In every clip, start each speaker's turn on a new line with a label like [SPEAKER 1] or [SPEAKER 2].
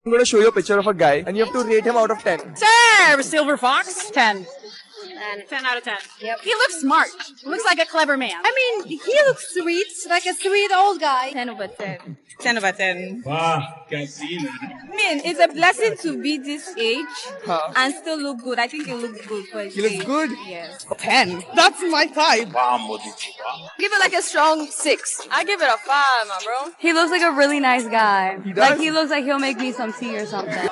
[SPEAKER 1] I'm going to show you a picture of a guy and you have to rate him out of 10.
[SPEAKER 2] Sir, Silver Fox. 10.
[SPEAKER 3] 10.
[SPEAKER 2] 10 out of 10.
[SPEAKER 3] Yep.
[SPEAKER 2] He looks smart. Looks like a clever man.
[SPEAKER 3] I mean, he looks sweet, like a sweet old guy. 10 over 10.
[SPEAKER 4] 10 over 10.
[SPEAKER 5] Wow, क्या scene है.
[SPEAKER 4] I mean, it's a blessing to be this age
[SPEAKER 1] Huh.
[SPEAKER 4] and still look good. I think he looks good for his
[SPEAKER 1] He looks
[SPEAKER 4] age.
[SPEAKER 1] good?
[SPEAKER 4] Yes.
[SPEAKER 2] 10. That's my type.
[SPEAKER 5] Wow, Modi ji, wow.
[SPEAKER 3] Give it like a strong 6.
[SPEAKER 4] I give it a 5, my bro.
[SPEAKER 3] He looks like a really nice guy.
[SPEAKER 1] He does?
[SPEAKER 3] Like he looks like he'll make me some tea or something.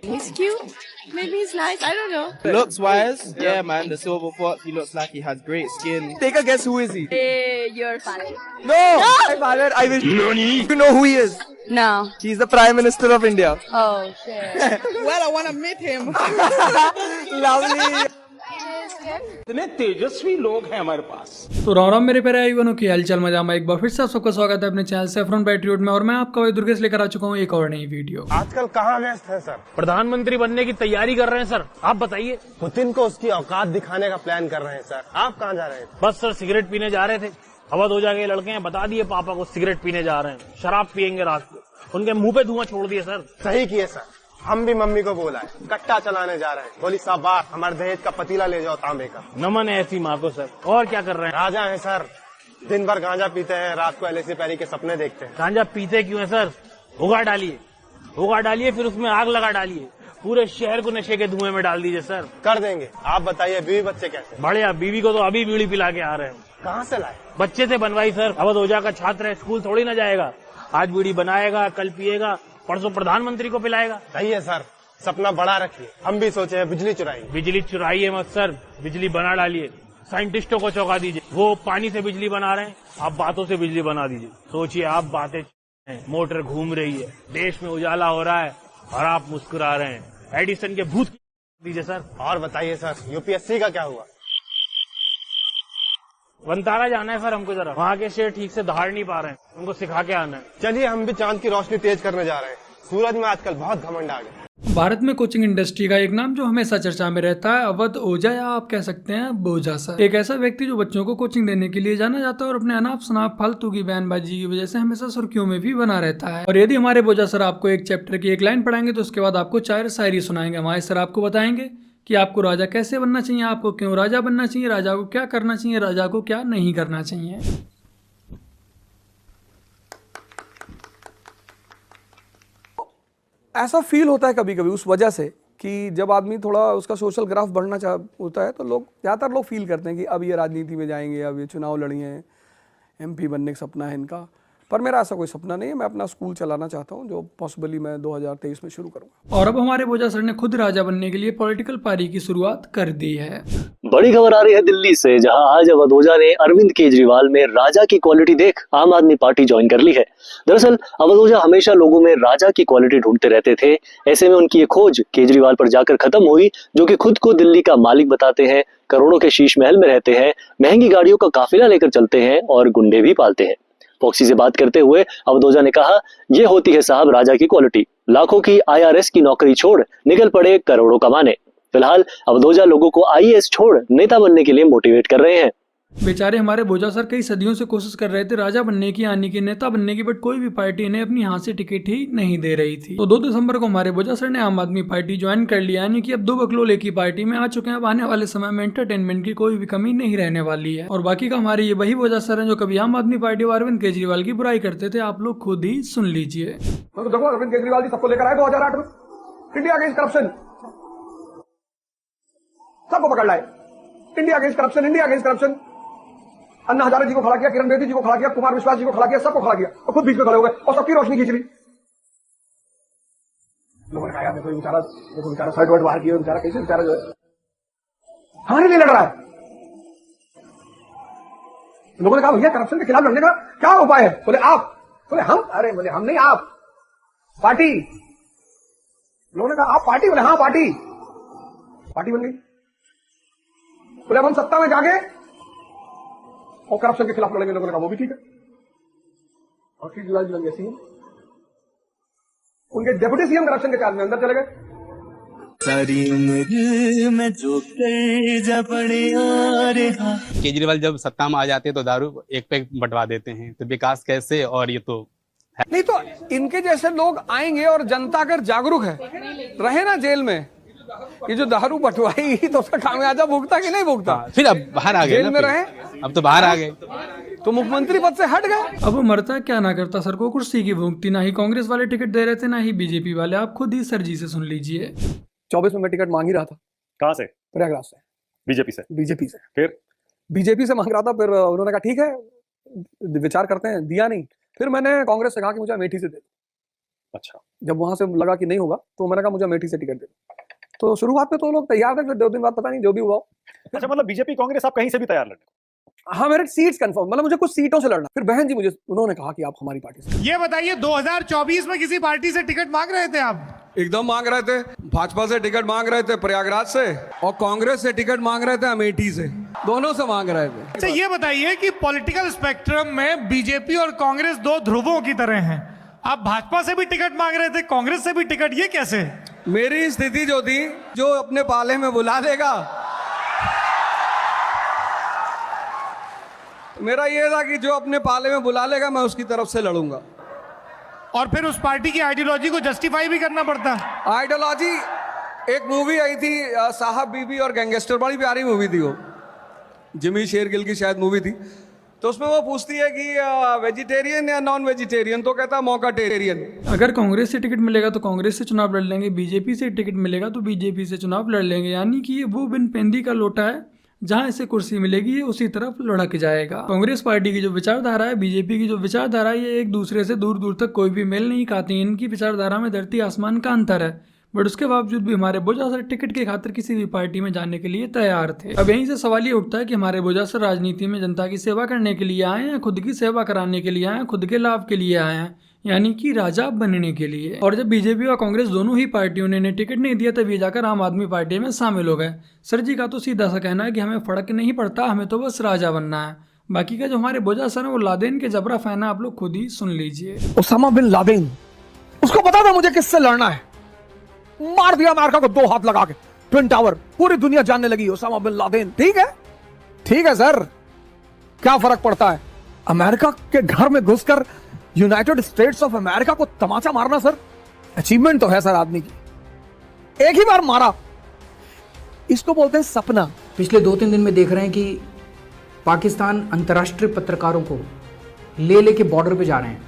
[SPEAKER 3] He's cute. Maybe he's nice. I don't know.
[SPEAKER 6] Looks wise, yeah, man. The silver fox, he looks like he has great skin.
[SPEAKER 1] Take a guess, who is he?
[SPEAKER 3] Hey, you're funny.
[SPEAKER 1] No! My father, I wish you know who he is.
[SPEAKER 3] No.
[SPEAKER 1] He's the Prime Minister of India.
[SPEAKER 3] Oh, shit.
[SPEAKER 2] Well, I want to meet him.
[SPEAKER 1] Lovely.
[SPEAKER 5] इतने तेजस्वी लोग हैं हमारे पास.
[SPEAKER 7] तो राम राम मेरे प्यारे आईवनों की हालचाल मजामा एक बार फिर से आप सबका स्वागत है अपने चैनल सेफ्रॉन पैट्रियट में और मैं आपका वही दुर्गेश लेकर आ चुका हूँ एक और नई वीडियो.
[SPEAKER 8] आजकल कहाँ व्यस्त है सर?
[SPEAKER 9] प्रधानमंत्री बनने की तैयारी कर रहे हैं सर. आप बताइए.
[SPEAKER 8] पुतिन को उसकी औकात दिखाने का प्लान कर रहे हैं सर. आप कहाँ जा रहे हैं?
[SPEAKER 9] बस सर सिगरेट पीने जा रहे थे. अवध हो जाके लड़के हैं, बता दिए पापा को सिगरेट पीने जा रहे हैं, शराब पियेंगे रात को. उनके मुंह पे धुआं छोड़ दिए सर.
[SPEAKER 8] सही किए सर. हम भी मम्मी को बोला है, कट्टा चलाने जा रहे हैं. बोली शाबाश, हमारे दहेज का पतीला ले जाओ तांबे का.
[SPEAKER 9] नमन है ऐसी माँ को सर. और क्या कर रहे हैं?
[SPEAKER 8] राजा है सर. दिन भर गांजा पीते हैं, रात को एलएसी पैरी के सपने देखते हैं.
[SPEAKER 9] गांजा पीते क्यों है सर? उगा डालिए फिर उसमें आग लगा डालिए. पूरे शहर को नशे के धुएं में डाल दीजिए सर.
[SPEAKER 8] कर देंगे. आप बताइए बीवी बच्चे कैसे?
[SPEAKER 9] बढ़िया. बीवी को तो अभी बीड़ी पिला के आ रहे हैं.
[SPEAKER 8] कहाँ से लाए?
[SPEAKER 9] बच्चे से बनवाई सर. अवध ओझा का छात्र है, स्कूल थोड़ी ना जाएगा. आज बीड़ी बनाएगा, कल पिएगा, परसों प्रधानमंत्री को पिलाएगा.
[SPEAKER 8] सही है सर. सपना बड़ा रखिए. हम भी सोचे हैं बिजली चुराएंगे.
[SPEAKER 9] बिजली चुराइए मत सर, बिजली बना डालिए. साइंटिस्टों को चौंका दीजिए. वो पानी से बिजली बना रहे हैं, आप बातों से बिजली बना दीजिए. सोचिए आप बातें हैं, मोटर घूम रही है, देश में उजाला हो रहा है और आप मुस्कुरा रहे हैं. एडिसन के भूत दीजिए सर.
[SPEAKER 8] और बताइए सर, यूपीएससी का क्या हुआ?
[SPEAKER 9] वंतारा जाना है सर हमको. जरा वहाँ के शेर ठीक से दहाड़ नहीं पा रहे हैं, उनको सिखा के आना है.
[SPEAKER 8] चलिए हम भी चांद की रोशनी तेज करने जा रहे हैं. सूरज में आजकल बहुत घमंड आ गया.
[SPEAKER 7] भारत में कोचिंग इंडस्ट्री का एक नाम जो हमेशा चर्चा में रहता है अवध ओझा या आप कह सकते हैं बोझा सर. एक ऐसा व्यक्ति जो बच्चों को कोचिंग देने के लिए जाना जाता है और अपने अनाप शनाप फालतू की बयानबाजी की वजह से हमेशा सुर्खियों में भी बना रहता है. और यदि हमारे बोझा सर आपको एक चैप्टर की एक लाइन पढ़ाएंगे तो उसके बाद आपको 4 शायरी सुनाएंगे. हमारे सर आपको बताएंगे कि आपको राजा कैसे बनना चाहिए, आपको क्यों राजा बनना चाहिए, राजा को क्या करना चाहिए, राजा को क्या नहीं करना चाहिए.
[SPEAKER 10] ऐसा फील होता है कभी कभी उस वजह से कि जब आदमी थोड़ा उसका सोशल ग्राफ बढ़ना होता है तो लोग ज़्यादातर लोग फील करते हैं कि अब ये राजनीति में जाएंगे, अब ये चुनाव लड़ेंगे, एमपी बनने का सपना है इनका. पर मेरा ऐसा कोई सपना नहीं है. मैं अपना स्कूल चलाना चाहता हूं जो पॉसिबली मैं 2023 में शुरू करूंगा.
[SPEAKER 7] और अब हमारे बोझा सर ने खुद राजा बनने के लिए पॉलिटिकल पारी की शुरुआत कर दी है.
[SPEAKER 11] बड़ी खबर आ रही है दिल्ली से, जहां आज अवध ओझा ने अरविंद केजरीवाल में राजा की क्वालिटी देख आम आदमी पार्टी ज्वाइन कर ली है. दरअसल अवध ओझा हमेशा लोगों में राजा की क्वालिटी ढूंढते रहते थे. ऐसे में उनकी ये खोज केजरीवाल पर जाकर खत्म हुई, जो कि खुद को दिल्ली का मालिक बताते हैं, करोड़ों के शीश महल में रहते हैं, महंगी गाड़ियों का काफिला लेकर चलते हैं और गुंडे भी पालते हैं. फॉक्सी से बात करते हुए अवध ओझा ने कहा, ये होती है साहब राजा की क्वालिटी. लाखों की आईआरएस की नौकरी छोड़ निकल पड़े करोड़ों कमाने. फिलहाल अवध ओझा लोगों को आईएएस छोड़ नेता बनने के लिए मोटिवेट कर रहे हैं.
[SPEAKER 7] बेचारे हमारे बोझा सर कई सदियों से कोशिश कर रहे थे राजा बनने की, यानी कि नेता बनने की, बट कोई भी पार्टी इन्हें अपनी हाथ से टिकट ही नहीं दे रही थी. तो 2 दिसंबर को हमारे बोझा सर ने आम आदमी पार्टी ज्वाइन कर लिया, यानी कि अब 2 बकलोले की पार्टी में आ चुके हैं. अब आने वाले समय में एंटरटेनमेंट की कोई भी कमी नहीं रहने वाली है. और बाकी का हमारे ये वही बोझा सर हैं जो कभी आम आदमी पार्टी और अरविंद केजरीवाल की बुराई करते थे. आप लोग खुद ही सुन लीजिए.
[SPEAKER 10] तो देखो अरविंद केजरीवाल जी सबको लेकर आए 2008 में. इंडिया अगेंस्ट करप्शन, सबको पकड़ लाए. India against corruption, India against corruption. Anna Hazare ji को खड़ा किया, किरण बेदी जी को खड़ा किया, कुमार विश्वास जी को खड़ा किया, सबको खड़ा किया और खुद बीच में खड़े हो गए और सबकी रोशनी खींच ली. लोगों ने कहा यार देखो बेचारा शर्ट वर्ट बाहर किया, बेचारा कैसे बेचारा जो है हारे नहीं लड़ रहा है. लोगों ने कहा भैया करप्शन के खिलाफ लड़ने का क्या उपाय है? बोले आप. बोले हम. अरे बोले हम नहीं, आप पार्टी. लोगों ने कहा आप पार्टी. बोले हाँ पार्टी. पार्टी बन गई. बोले अब हम सत्ता में जाके और करप्शन के खिलाफ लड़ेंगे. लोगों ने कहा वो भी ठीक है. और केजरीवाल जी बन गए सीएम. उनके डिप्टी सीएम करप्शन के चार्ज में अंदर चले गए.
[SPEAKER 6] सारी उम्र में जो जा पड़े.
[SPEAKER 12] केजरीवाल जब सत्ता में आ जाते हैं तो दारू एक पे बंटवा देते हैं, तो विकास कैसे? और ये तो
[SPEAKER 10] नहीं तो इनके जैसे लोग आएंगे और जनता अगर जागरूक है रहे ना जेल में, ये जो दारू बटवाई तो उसका खामियाजा भुगता कि नहीं भुगता?
[SPEAKER 6] फिर अब बाहर आ गए
[SPEAKER 10] जेल में रहे,
[SPEAKER 6] अब तो बाहर आ गए
[SPEAKER 10] तो मुख्यमंत्री पद से हट गए।
[SPEAKER 7] अब वो मरता क्या ना करता, सर को कुर्सी की भूखती, ना ही कांग्रेस वाले टिकट दे रहे थे ना ही बीजेपी वाले। आप खुद ही सर जी से सुन लीजिए।
[SPEAKER 10] 24 में मैं टिकट मांग ही रहा था।
[SPEAKER 11] कहाँ से?
[SPEAKER 10] प्रयागराज से।
[SPEAKER 11] बीजेपी से?
[SPEAKER 10] बीजेपी से।
[SPEAKER 11] फिर
[SPEAKER 10] बीजेपी से मांग रहा था, फिर उन्होंने कहा ठीक है विचार करते हैं, दिया नहीं। फिर मैंने कांग्रेस से कहा कि मुझे अमेठी से दे दो।
[SPEAKER 11] अच्छा।
[SPEAKER 10] जब वहां से लगा कि नहीं होगा तो मैंने कहा मुझे अमेठी से टिकट दे दो। तो शुरुआत में तो लोग तैयार थे, फिर 2 दिन बाद पता नहीं जो भी हुआ।
[SPEAKER 11] अच्छा, मतलब बीजेपी कांग्रेस आप कहीं से भी तैयार लड़ने?
[SPEAKER 10] हाँ, मेरे सीट्स कंफर्म, मतलब मुझे कुछ सीटों से लड़ना। फिर बहन जी मुझे उन्होंने कहा कि आप हमारी पार्टी से।
[SPEAKER 12] ये बताइए 2024 में किसी पार्टी से टिकट मांग रहे थे आप?
[SPEAKER 10] एकदम मांग रहे थे। भाजपा से टिकट मांग रहे थे प्रयागराज से, और कांग्रेस से टिकट मांग रहे थे अमेठी से, दोनों से मांग रहे थे।
[SPEAKER 12] अच्छा, ये बताइए कि पॉलिटिकल स्पेक्ट्रम में बीजेपी और कांग्रेस 2 ध्रुवों की तरह हैं। आप भाजपा से भी टिकट मांग रहे थे, कांग्रेस से भी टिकट, ये कैसे?
[SPEAKER 10] मेरी स्थिति जो थी, जो अपने पाले में बुला लेगा, मेरा ये था कि जो अपने पाले में बुला लेगा मैं उसकी तरफ से लड़ूंगा।
[SPEAKER 12] और फिर उस पार्टी की आइडियोलॉजी को जस्टिफाई भी करना पड़ता।
[SPEAKER 10] आइडियोलॉजी, एक मूवी आई थी साहब बीबी और गैंगस्टर, बड़ी प्यारी मूवी थी वो, जिमी शेरगिल की शायद मूवी थी। तो उसमें वो पूछती है कि वेजिटेरियन या नॉन वेजिटेरियन, तो कहता है मौकाटेरियन।
[SPEAKER 7] अगर कांग्रेस से टिकट मिलेगा तो कांग्रेस से चुनाव लड़ लेंगे, बीजेपी से टिकट मिलेगा तो बीजेपी से चुनाव लड़ लेंगे। यानी कि वो बिन पेंदी का लोटा है, जहां इसे कुर्सी मिलेगी ये उसी तरफ लुढ़क जाएगा। कांग्रेस पार्टी की जो विचारधारा है, बीजेपी की जो विचारधारा है, ये एक दूसरे से दूर दूर तक कोई भी मेल नहीं खाती। इनकी विचारधारा में धरती आसमान का अंतर है, बट उसके बावजूद भी हमारे बोझा सर टिकट के खातिर किसी भी पार्टी में जाने के लिए तैयार थे। अब यहीं से सवाल ये उठता है कि हमारे बोझा सर राजनीति में जनता की सेवा करने के लिए आए हैं, खुद की सेवा कराने के लिए आए हैं, खुद के लाभ के लिए आए हैं, यानी कि राजा बनने के लिए। और जब बीजेपी और कांग्रेस दोनों ही पार्टियों ने टिकट नहीं दिया तब ये जाकर आम आदमी पार्टी में शामिल हो गए। सर जी का तो सीधा सा कहना है कि हमें फर्क नहीं पड़ता, हमें तो बस राजा बनना है। बाकी का जो हमारे बोझा सर है वो लादेन के जबरा फैन है, आप लोग खुद ही सुन लीजिए।
[SPEAKER 10] ओसामा बिन लादेन, उसको पता था मुझे किससे लड़ना है, मार दिया अमेरिका को 2 हाथ लगा के, ट्विन टावर, पूरी दुनिया जानने लगी ओसामा बिन लादेन। ठीक है सर, क्या फर्क पड़ता है? अमेरिका के घर में घुसकर यूनाइटेड स्टेट्स ऑफ अमेरिका को तमाचा मारना सर, अचीवमेंट तो है सर आदमी की। एक ही बार मारा, इसको बोलते हैं सपना।
[SPEAKER 13] पिछले 2-3 दिन में देख रहे हैं कि पाकिस्तान अंतर्राष्ट्रीय पत्रकारों को लेके बॉर्डर पे जा रहे हैं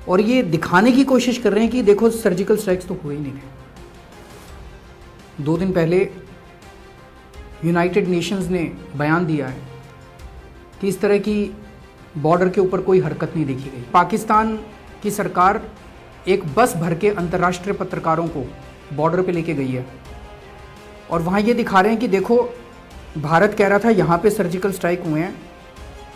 [SPEAKER 13] और ये दिखाने की कोशिश कर रहे हैं कि देखो सर्जिकल स्ट्राइक्स तो हुए ही नहीं थे। 2 दिन पहले यूनाइटेड नेशंस ने बयान दिया है कि इस तरह की बॉर्डर के ऊपर कोई हरकत नहीं देखी गई। पाकिस्तान की सरकार एक बस भर के अंतर्राष्ट्रीय पत्रकारों को बॉर्डर पे लेके गई है और वहाँ ये दिखा रहे हैं कि देखो भारत कह रहा था यहाँ पे सर्जिकल स्ट्राइक हुए हैं,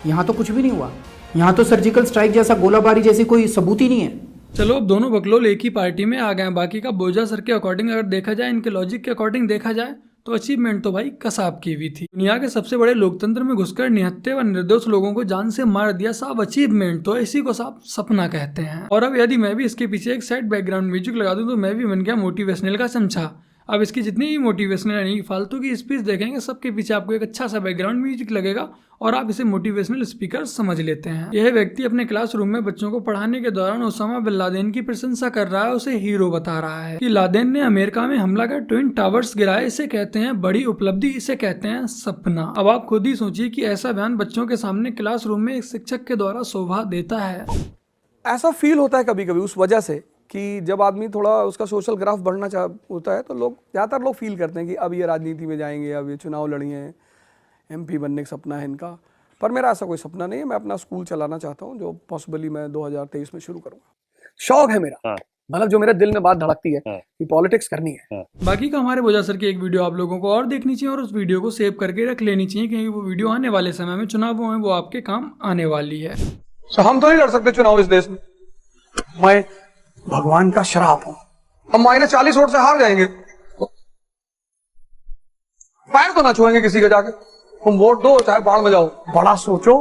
[SPEAKER 13] यहाँ तो कुछ भी नहीं हुआ, यहाँ तो सर्जिकल स्ट्राइक जैसा गोलाबारी जैसी कोई सबूत ही नहीं है।
[SPEAKER 7] चलो अब दोनों बकलोल एक ही पार्टी में आ गए। बाकी का बोझा सर के अकॉर्डिंग अगर देखा जाए, इनके लॉजिक के अकॉर्डिंग देखा जाए तो अचीवमेंट तो भाई कसाब की भी थी। दुनिया के सबसे बड़े लोकतंत्र में घुसकर निहत्थे व निर्दोष लोगों को जान से मार दिया, साहब अचीवमेंट तो इसी को साहब सपना कहते हैं। और अब यदि मैं भी इसके पीछे एक सेट बैकग्राउंड म्यूजिक लगा दूं तो मैं भी बन गया मोटिवेशनल का चमचा। अब इसकी जितनी भी मोटिवेशनल यानी फालतू की स्पीच देखेंगे, सबके पीछे आपको एक अच्छा सा बैकग्राउंड म्यूजिक लगेगा और आप इसे मोटिवेशनल स्पीकर समझ लेते हैं। यह व्यक्ति अपने क्लासरूम में बच्चों को पढ़ाने के दौरान ओसामा बिन लादेन की प्रशंसा कर रहा है, उसे हीरो बता रहा है कि लादेन ने अमेरिका में हमला कर ट्विन टावर्स गिराए, इसे कहते हैं बड़ी उपलब्धि, इसे कहते हैं सपना। अब आप खुद ही सोचिए कि ऐसा बयान बच्चों के सामने क्लासरूम में एक शिक्षक के द्वारा शोभा देता है।
[SPEAKER 10] ऐसा फील होता है कभी कभी उस वजह से कि जब आदमी थोड़ा उसका सोशल ग्राफ बढ़ना होता है तो लोग ज़्यादातर लोग फील करते हैं कि अब ये राजनीति में जाएंगे, अब ये चुनाव लड़ेंगे, MP बनने का सपना है इनका। पर मेरा ऐसा कोई सपना नहीं है। मैं अपना स्कूल चलाना चाहता हूँ जो पॉसिबली मैं 2023 में शुरू करूँगा। शौक है मेरा, मतलब जो मेरे दिल में बात धड़कती है कि पॉलिटिक्स करनी है।
[SPEAKER 7] बाकी का हमारे बोझा सर की एक वीडियो आप लोगों को और देखनी चाहिए और उस वीडियो को सेव करके रख लेनी चाहिए, क्योंकि वो वीडियो आने वाले समय में चुनावों में वो आपके काम आने वाली है।
[SPEAKER 10] हम तो नहीं लड़ सकते चुनाव इस देश में, मैं भगवान का श्राप हूं। हम -40 वोट से हार जाएंगे, पैर तो ना छुएंगे किसी के जाके। तुम वोट दो चाहे बाढ़ में जाओ, बड़ा सोचो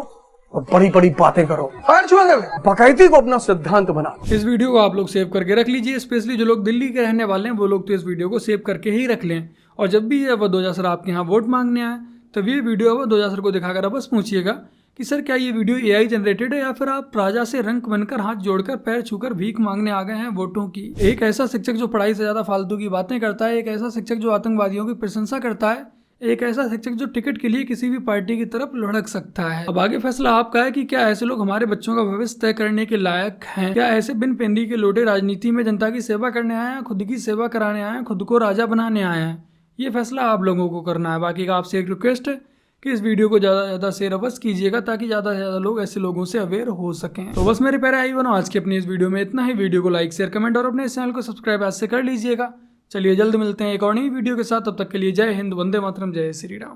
[SPEAKER 10] और बड़ी बड़ी बातें करो, पैर छुएंगे। बकैती को अपना सिद्धांत बना।
[SPEAKER 7] इस वीडियो को आप लोग सेव करके रख लीजिए, स्पेशली जो लोग दिल्ली के रहने वाले हैं वो लोग तो इस वीडियो को सेव करके ही रख लें। और जब भी वह 2000 सर आपके यहाँ वोट मांगने आए तब ये वीडियो वह 2000 सर को दिखाकर बस पूछिएगा कि सर क्या ये वीडियो AI जनरेटेड है या फिर आप राजा से रंक बनकर हाथ जोड़कर पैर छूकर भीख मांगने आ गए हैं वोटों की। एक ऐसा शिक्षक जो पढ़ाई से ज्यादा फालतू की बातें करता है, एक ऐसा शिक्षक जो आतंकवादियों की प्रशंसा करता है, एक ऐसा शिक्षक जो टिकट के लिए किसी भी पार्टी की तरफ लुढ़क सकता है। अब आगे फैसला आपका है कि क्या ऐसे लोग हमारे बच्चों का भविष्य तय करने के लायक हैं। क्या ऐसे बिन पेंदी के लोटे राजनीति में जनता की सेवा करने आए हैं, खुद की सेवा कराने आए हैं, खुद को राजा बनाने आए हैं? ये फैसला आप लोगों को करना है। बाकी का आपसे एक रिक्वेस्ट है कि इस वीडियो को ज़्यादा से ज़्यादा शेयर अवश्य कीजिएगा ताकि ज़्यादा से ज़्यादा लोग ऐसे लोगों से अवेयर हो सकें। तो बस मेरे प्यारे आई बनो आज की अपनी इस वीडियो में इतना ही। वीडियो को लाइक शेयर कमेंट और अपने इस चैनल को सब्सक्राइब आज से कर लीजिएगा। चलिए जल्द मिलते हैं एक और नई वीडियो के साथ, तब तक के लिए जय हिंद, वंदे मातरम, जय श्री राम।